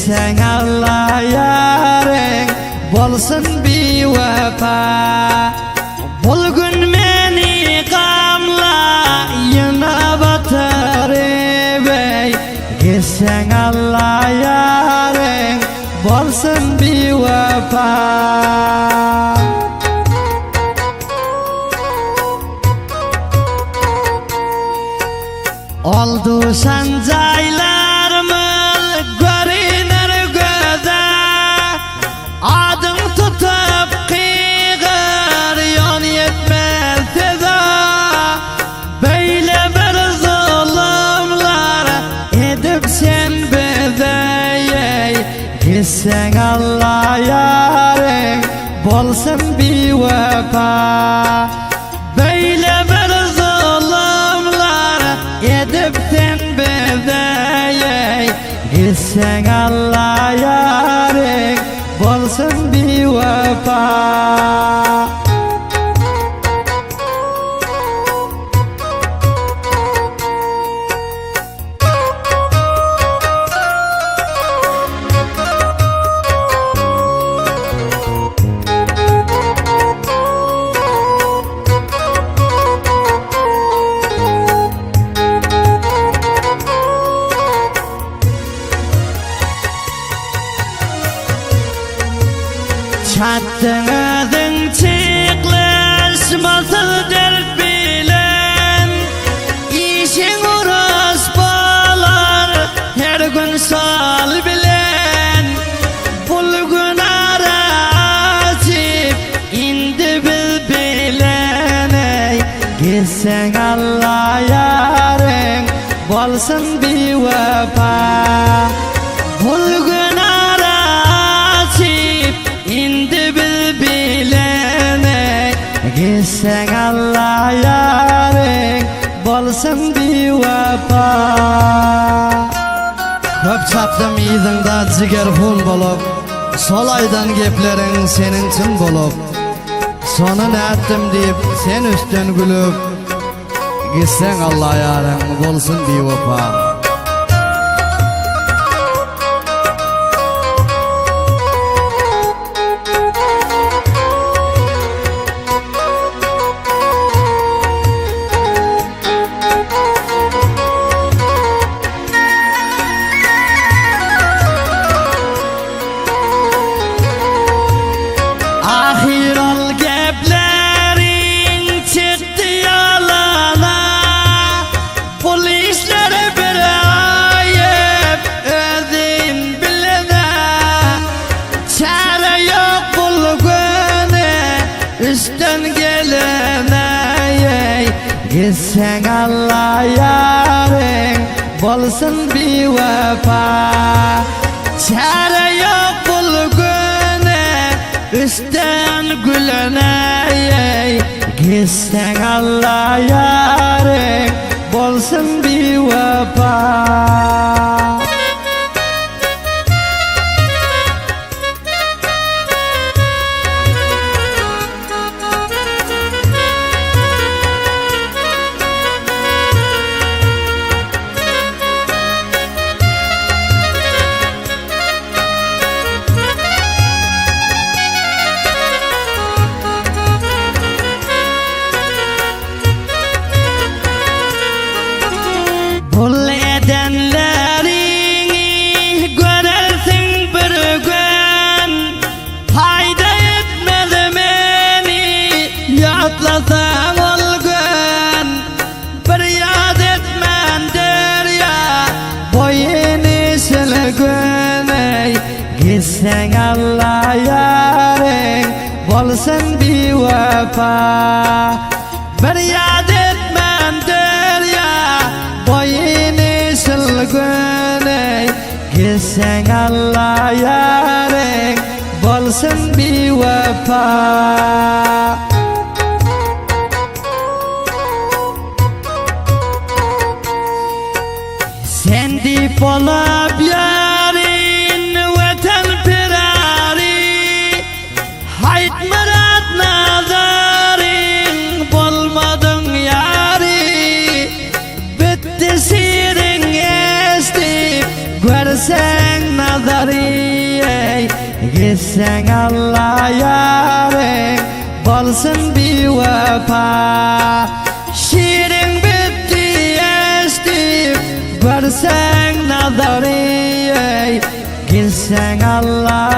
Gitsen Allah yarın bolsun bevefa. Bulgun meni gamla yana batırıp ey. Gitsen Allah yarın bolsun bevefa. Oldu sancaylarımız görünür göze. Adın tutup kıygır yon yetmez size. Böyle bir zulümler edip sen bize. Gitsen Allah yarın bolsun bevefa. Böyle bir zulümler edip sen bize. Gitsen Allah yarın bolsun bevefa. Çattığın çıklaşmasız dert bilen. İşin uğraş bağlar her gün sal bilen. Bulgun ara açıp indi bil bilen. Gitsen Allah yarın bolsun bevefa. Bulgun ara açıp indi bil bilene. Gitsen Allah yarın bolsun bevefa. Köp çaptım izinde ciger hun bolup. Sol aydan geplerin senin için bolup. Sonun ettim deyip sen üstten gülüp. Gitsen Allah yarın bolsun bevefa. Ahir ol geplerin çıktı yalana. Polisler bir ayıp özün bilene. Çare yok bulgunu üstten gelene. Gitsen Allah yarın bolsun bevefa. Çare yok bulgunu üstten gülene. Gitsen Allah yarın bolsun bevefa. Bul edenlerini görersin bir gün. Fayda etmez beni yatlasan ol gün. Bir yad etmen derya boyunu silgün. Gitsen Allah yarın bolsun bevefa. Bir yad etmen derya boyunu silgün. Gitsen Allah yarın bolsun bevefa. Sen dip olup yarın vatan firari. Hayt murat nazarin bolmadın yari. Bitti sirin estip görsen nazari. Gitsen Allah yarın bolsun bir vefa. Şiirin bitti estip görsen nazarı. Gitsen Allah